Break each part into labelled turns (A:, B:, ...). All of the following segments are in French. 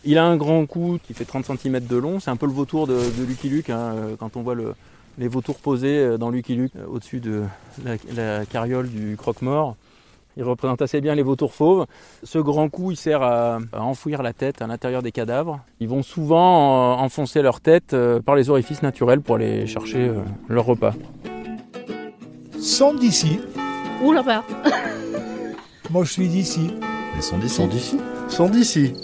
A: Il a un grand cou qui fait 30 cm de long, c'est un peu le vautour de Lucky Luke, hein, quand on voit les vautours posés dans Lucky Luke au-dessus de la carriole du croque-mort. Il représente assez bien les vautours fauves. Ce grand cou, il sert à enfouir la tête à l'intérieur des cadavres. Ils vont souvent enfoncer leur tête par les orifices naturels pour aller chercher leur repas.
B: Sont d'ici.
C: Ouh là-bas.
B: Moi, je suis d'ici.
D: Ils sont d'ici. Sont d'ici.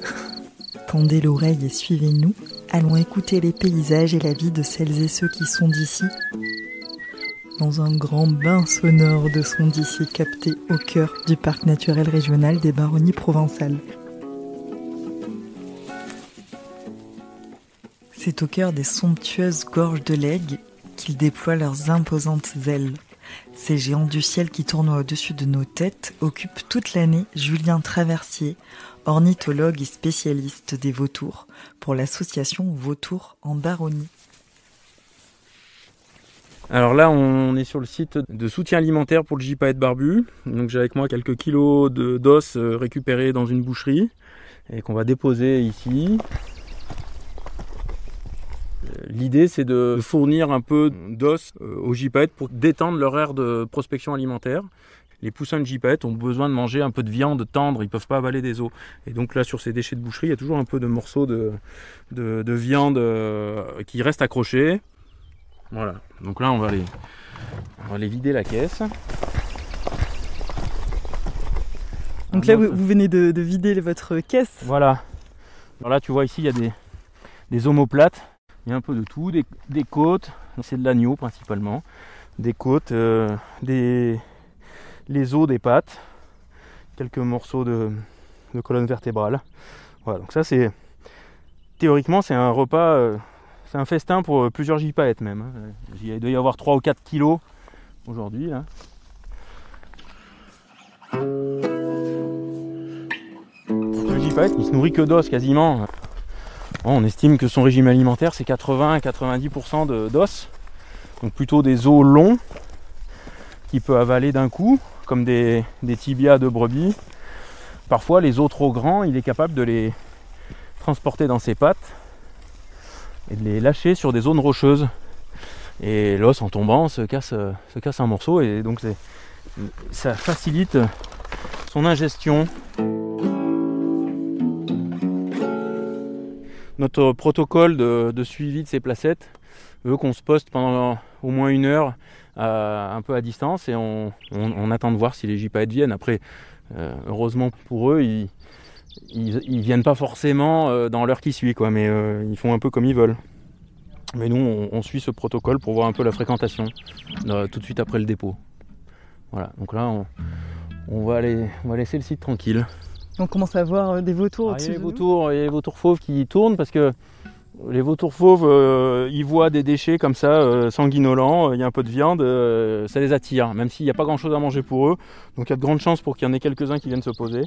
E: Tendez l'oreille et suivez-nous. Allons écouter les paysages et la vie de celles et ceux qui sont d'ici. Dans un grand bain sonore de sons d'ici capté au cœur du parc naturel régional des Baronnies provençales. C'est au cœur des somptueuses gorges de l'Aigle qu'ils déploient leurs imposantes ailes. Ces géants du ciel qui tournent au-dessus de nos têtes occupent toute l'année Julien Traversier, ornithologue et spécialiste des vautours, pour l'association Vautours en Baronnie.
A: Alors là, on est sur le site de soutien alimentaire pour le gypaète barbu. Donc j'ai avec moi quelques kilos d'os récupérés dans une boucherie et qu'on va déposer ici. L'idée, c'est de fournir un peu d'os aux gypaètes pour détendre leur aire de prospection alimentaire. Les poussins de gypaètes ont besoin de manger un peu de viande tendre, ils ne peuvent pas avaler des os. Et donc là, sur ces déchets de boucherie, il y a toujours un peu de morceaux de viande qui restent accrochés. Voilà, donc là on va aller vider la caisse.
E: Donc là vous venez de vider votre caisse.
A: Voilà. Alors là tu vois ici il y a des omoplates. Il y a un peu de tout, des côtes, c'est de l'agneau principalement. Des côtes, les os des pattes, quelques morceaux de colonne vertébrale. Voilà, donc ça c'est théoriquement c'est un repas. C'est un festin pour plusieurs gypaètes même. Il doit y avoir 3 ou 4 kilos aujourd'hui. Là. Le gypaète, il se nourrit que d'os quasiment. Bon, on estime que son régime alimentaire c'est 80-90% d'os. Donc plutôt des os longs qu'il peut avaler d'un coup, comme des tibias de brebis. Parfois les os trop grands, il est capable de les transporter dans ses pattes et de les lâcher sur des zones rocheuses. Et l'os en tombant se casse un morceau et donc ça facilite son ingestion. Notre protocole de suivi de ces placettes veut qu'on se poste pendant au moins 1 heure un peu à distance et on attend de voir si les gypaètes viennent. Après, heureusement pour eux, ils viennent pas forcément dans l'heure qui suit, quoi, mais ils font un peu comme ils veulent. Mais nous, on suit ce protocole pour voir un peu la fréquentation tout de suite après le dépôt. Voilà, donc là, on va laisser le site tranquille.
E: On commence à voir des vautours au-dessus.
A: Il y a les vautours fauves qui tournent parce que les vautours fauves, ils voient des déchets comme ça, sanguinolents, il y a un peu de viande, ça les attire, même s'il n'y a pas grand-chose à manger pour eux. Donc il y a de grandes chances pour qu'il y en ait quelques-uns qui viennent se poser.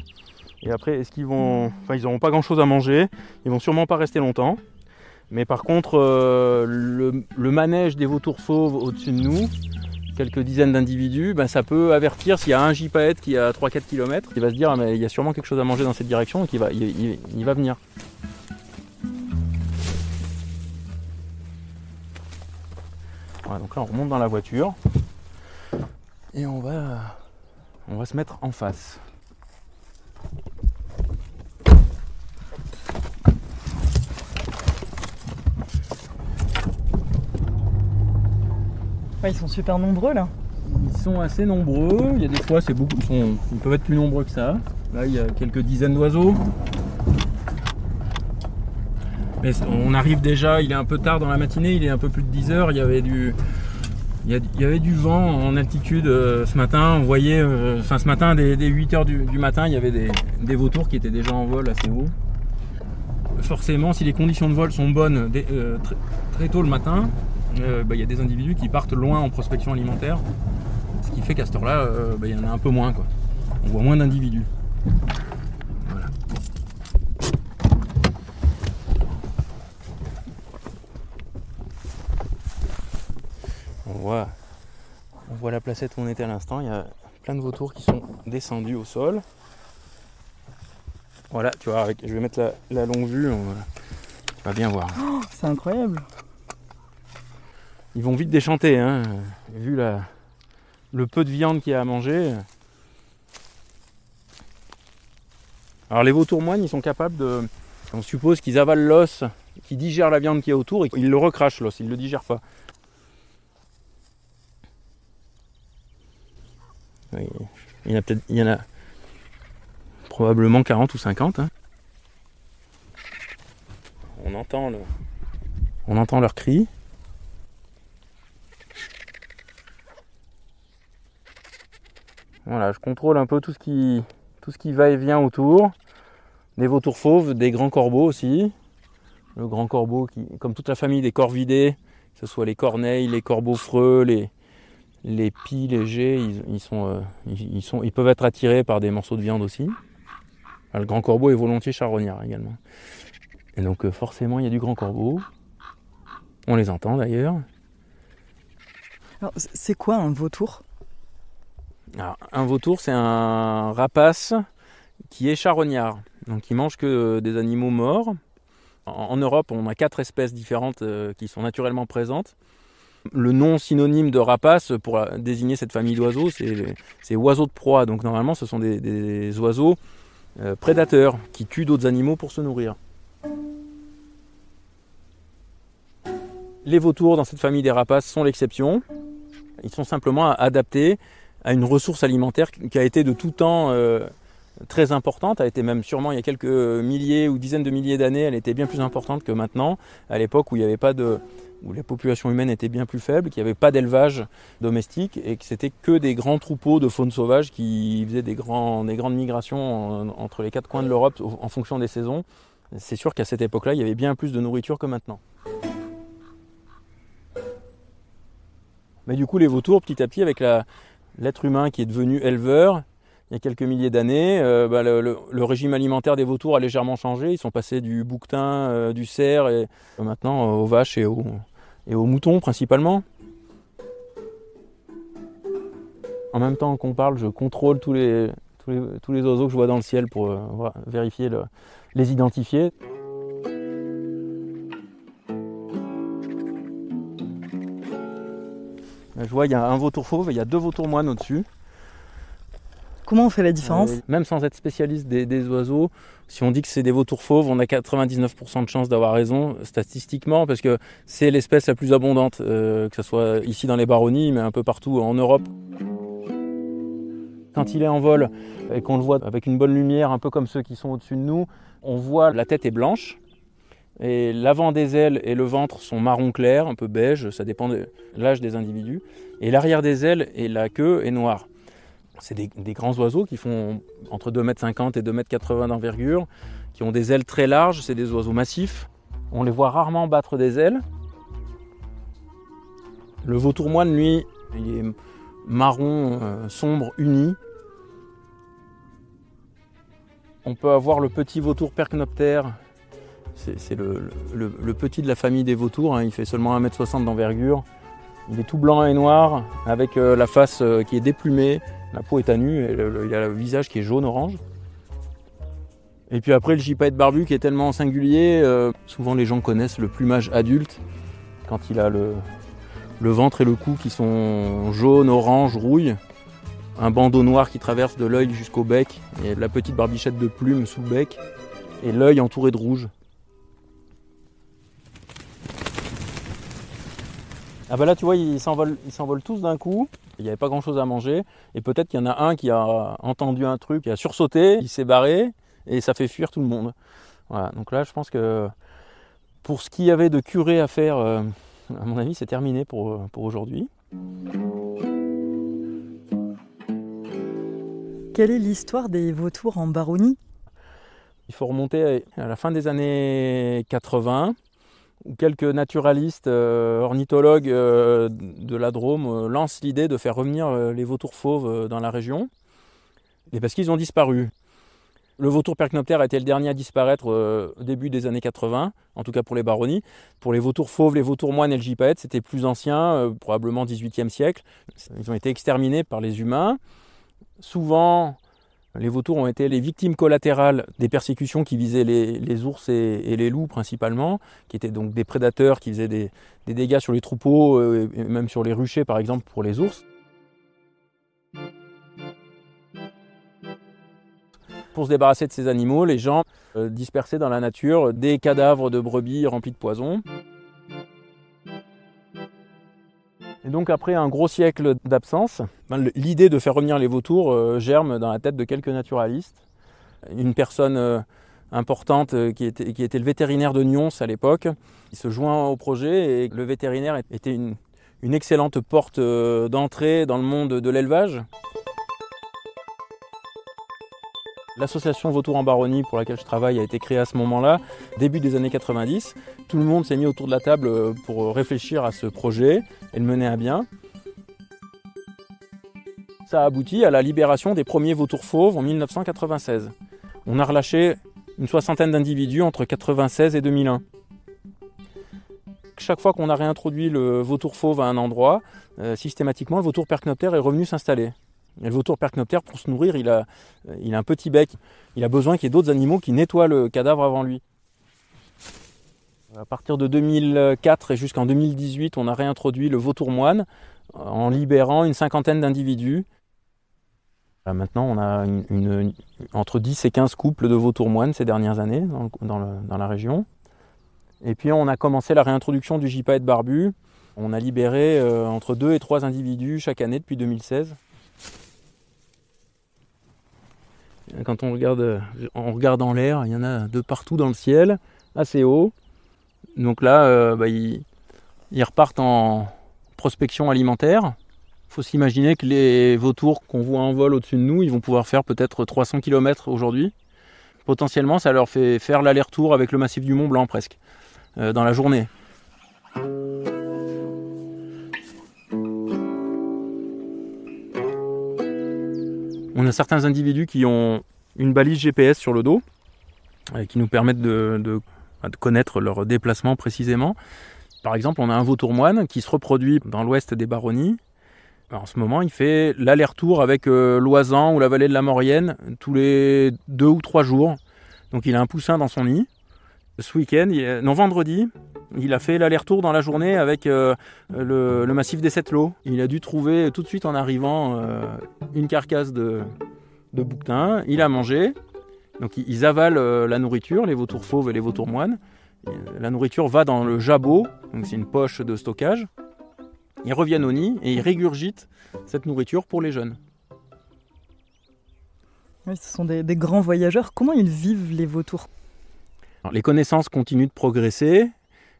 A: Et après, ils n'auront pas grand-chose à manger, ils vont sûrement pas rester longtemps. Mais par contre, le manège des vautours fauves au-dessus de nous, quelques dizaines d'individus, ça peut avertir s'il y a un gypaète qui est à 3-4 km, il va se dire mais il y a sûrement quelque chose à manger dans cette direction et il va venir. Voilà, donc là on remonte dans la voiture et on va se mettre en face.
E: Ouais, ils sont super nombreux là.
A: Ils sont assez nombreux, il y a des fois ils peuvent être plus nombreux que ça. Là il y a quelques dizaines d'oiseaux. Mais on arrive déjà, il est un peu tard dans la matinée, il est un peu plus de 10 heures, il y avait du vent en altitude ce matin, on voyait, ce matin dès 8 heures du matin, il y avait des vautours qui étaient déjà en vol assez haut. Forcément, si les conditions de vol sont bonnes très tôt le matin, il y a des individus qui partent loin en prospection alimentaire, ce qui fait qu'à cette heure-là, il y en a un peu moins, quoi. On voit moins d'individus. Voilà. On voit la placette où on était à l'instant, il y a plein de vautours qui sont descendus au sol. Voilà, tu vois, je vais mettre la longue vue, tu vas bien voir.
E: Oh, c'est incroyable.
A: Ils vont vite déchanter, hein, vu le peu de viande qu'il y a à manger. Alors les vautours moines, ils sont capables de... On suppose qu'ils avalent l'os, qu'ils digèrent la viande qui est autour, et ils le recrachent l'os, ils ne le digèrent pas. Oui, il y en a probablement 40 ou 50. Hein. On entend leurs cris. Voilà, je contrôle un peu tout ce qui va et vient autour. Des vautours fauves, des grands corbeaux aussi. Le grand corbeau, comme toute la famille des corvidés, que ce soit les corneilles, les corbeaux freux, les pies, les geais, ils peuvent être attirés par des morceaux de viande aussi. Le grand corbeau est volontiers charognard également. Et donc forcément il y a du grand corbeau. On les entend d'ailleurs.
E: Alors, c'est quoi un vautour ?
A: Alors, un vautour, c'est un rapace qui est charognard. Donc il mange que des animaux morts. En Europe, on a 4 espèces différentes qui sont naturellement présentes. Le nom synonyme de rapace pour désigner cette famille d'oiseaux, c'est oiseaux de proie. Donc normalement, ce sont des oiseaux prédateurs qui tuent d'autres animaux pour se nourrir. Les vautours dans cette famille des rapaces sont l'exception. Ils sont simplement adaptés à une ressource alimentaire qui a été de tout temps très importante, a été même sûrement il y a quelques milliers ou dizaines de milliers d'années, elle était bien plus importante que maintenant, à l'époque où il n'y avait pas où la population humaine était bien plus faible, qu'il n'y avait pas d'élevage domestique et que c'était que des grands troupeaux de faune sauvage qui faisaient des grandes migrations entre les 4 coins de l'Europe en fonction des saisons. C'est sûr qu'à cette époque-là, il y avait bien plus de nourriture que maintenant. Mais du coup, les vautours, petit à petit, avec l'être humain qui est devenu éleveur, il y a quelques milliers d'années, le régime alimentaire des vautours a légèrement changé. Ils sont passés du bouquetin, du cerf, et maintenant aux vaches et aux moutons principalement. En même temps qu'on parle, je contrôle tous les oiseaux que je vois dans le ciel pour vérifier, les identifier. Je vois, il y a un vautour fauve et il y a 2 vautours moines au-dessus.
E: Comment on fait la différence ?
A: Même sans être spécialiste des oiseaux, si on dit que c'est des vautours fauves, on a 99% de chances d'avoir raison statistiquement parce que c'est l'espèce la plus abondante, que ce soit ici dans les baronnies, mais un peu partout en Europe. Quand il est en vol et qu'on le voit avec une bonne lumière, un peu comme ceux qui sont au-dessus de nous, on voit la tête est blanche et l'avant des ailes et le ventre sont marron clair, un peu beige, ça dépend de l'âge des individus. Et l'arrière des ailes et la queue est noire. C'est des grands oiseaux qui font entre 2,50 m et 2,80 m d'envergure, qui ont des ailes très larges, c'est des oiseaux massifs. On les voit rarement battre des ailes. Le vautour moine, lui, il est marron sombre uni. On peut avoir le petit vautour percnoptère, c'est le petit de la famille des vautours, hein, il fait seulement 1,60 m d'envergure. Il est tout blanc et noir, avec la face qui est déplumée. La peau est à nu et il a le visage qui est jaune-orange. Et puis après, le gypaète barbu qui est tellement singulier, souvent les gens connaissent le plumage adulte, quand il a le ventre et le cou qui sont jaune, orange, rouille, un bandeau noir qui traverse de l'œil jusqu'au bec, et la petite barbichette de plumes sous le bec, et l'œil entouré de rouge. Ah bah là tu vois, ils s'envolent tous d'un coup, il n'y avait pas grand chose à manger, et peut-être qu'il y en a un qui a entendu un truc, qui a sursauté, il s'est barré, et ça fait fuir tout le monde. Voilà, donc là je pense que pour ce qu'il y avait de curé à faire, à mon avis c'est terminé pour aujourd'hui.
E: Quelle est l'histoire des vautours en baronnie ?
A: Il faut remonter à la fin des années 80, où quelques naturalistes, ornithologues de la Drôme lancent l'idée de faire revenir les vautours fauves dans la région, et parce qu'ils ont disparu. Le vautour percnoptère a été le dernier à disparaître au début des années 80, en tout cas pour les baronnies. Pour les vautours fauves, les vautours moines et le gypaète, c'était plus ancien, probablement 18e siècle. Ils ont été exterminés par les humains. Souvent, Les vautours ont été les victimes collatérales des persécutions qui visaient les ours et les loups principalement, qui étaient donc des prédateurs qui faisaient des dégâts sur les troupeaux, et même sur les ruchers par exemple pour les ours. Pour se débarrasser de ces animaux, les gens dispersaient dans la nature des cadavres de brebis remplis de poison. Et donc après un gros siècle d'absence, l'idée de faire revenir les vautours germe dans la tête de quelques naturalistes. Une personne importante qui était le vétérinaire de Nyons à l'époque, il se joint au projet et le vétérinaire était une excellente porte d'entrée dans le monde de l'élevage. L'association Vautours en Baronnie pour laquelle je travaille a été créée à ce moment-là, début des années 90. Tout le monde s'est mis autour de la table pour réfléchir à ce projet et le mener à bien. Ça a abouti à la libération des premiers vautours fauves en 1996. On a relâché une soixantaine d'individus entre 1996 et 2001. Chaque fois qu'on a réintroduit le vautour fauve à un endroit, systématiquement le vautour percnoptère est revenu s'installer. Et le vautour percnoptère, pour se nourrir, il a un petit bec. Il a besoin qu'il y ait d'autres animaux qui nettoient le cadavre avant lui. À partir de 2004 et jusqu'en 2018, on a réintroduit le vautour moine en libérant une cinquantaine d'individus. Maintenant, on a entre 10 et 15 couples de vautours moines ces dernières années dans la région. Et puis, on a commencé la réintroduction du gypaète barbu. On a libéré entre 2 et 3 individus chaque année depuis 2016. Quand on regarde en l'air, il y en a de partout dans le ciel, assez haut. Donc là, ils repartent en prospection alimentaire. Il faut s'imaginer que les vautours qu'on voit en vol au-dessus de nous, ils vont pouvoir faire peut-être 300 km aujourd'hui. Potentiellement, ça leur fait faire l'aller-retour avec le massif du Mont Blanc presque, dans la journée. On a certains individus qui ont une balise GPS sur le dos, qui nous permettent de connaître leur déplacement précisément. Par exemple, on a un vautour moine qui se reproduit dans l'ouest des Baronnies. En ce moment, il fait l'aller-retour avec l'Oisan ou la vallée de la Maurienne tous les 2 ou 3 jours. Donc il a un poussin dans son nid. Ce week-end, vendredi, il a fait l'aller-retour dans la journée avec le massif des Sept Lots. Il a dû trouver tout de suite en arrivant une carcasse de bouquetin. Il a mangé. Donc ils avalent la nourriture, les vautours fauves et les vautours moines. La nourriture va dans le jabot, donc c'est une poche de stockage. Ils reviennent au nid et ils régurgitent cette nourriture pour les jeunes.
E: Oui, ce sont des grands voyageurs. Comment ils vivent les vautours ?
A: Alors, les connaissances continuent de progresser.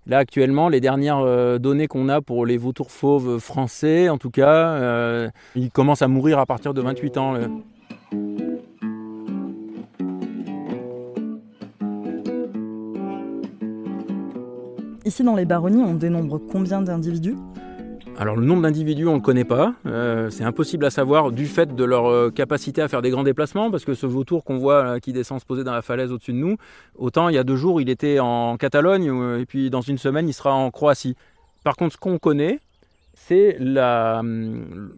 A: Là, actuellement, les dernières données qu'on a pour les vautours fauves français, en tout cas, ils commencent à mourir à partir de 28 ans.
E: Ici, dans les Baronnies, on dénombre combien d'individus ?
A: Alors le nombre d'individus, on ne le connaît pas. C'est impossible à savoir du fait de leur capacité à faire des grands déplacements, parce que ce vautour qu'on voit qui descend se poser dans la falaise au-dessus de nous, autant il y a 2 jours, il était en Catalogne, et puis dans une semaine, il sera en Croatie. Par contre, ce qu'on connaît, c'est le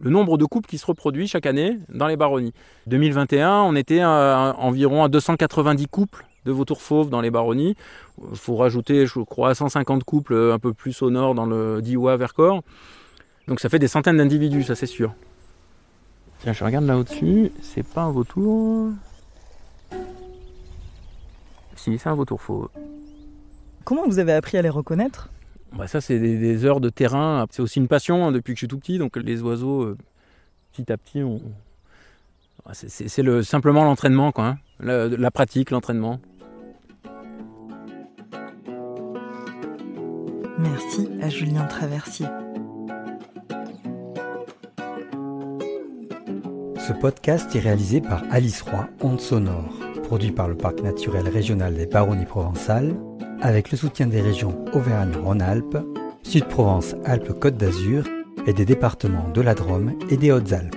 A: nombre de couples qui se reproduit chaque année dans les Baronnies. 2021, on était environ à 290 couples de vautours fauves dans les Baronnies. Il faut rajouter, je crois, 150 couples un peu plus au nord dans le Diois-Vercors. Donc ça fait des centaines d'individus, ça c'est sûr. Tiens, je regarde là au-dessus, c'est pas un vautour. Si, c'est un vautour fauve.
E: Comment vous avez appris à les reconnaître ?
A: Ça c'est des heures de terrain, c'est aussi une passion depuis que je suis tout petit, donc les oiseaux, petit à petit, c'est simplement l'entraînement, quoi, hein. La pratique, l'entraînement.
E: Merci à Julien Traversier.
C: Ce podcast est réalisé par Alice Roy, Ondes Sonores, produit par le Parc naturel régional des Baronnies provençales, avec le soutien des régions Auvergne-Rhône-Alpes, Sud-Provence-Alpes-Côte d'Azur et des départements de la Drôme et des Hautes-Alpes.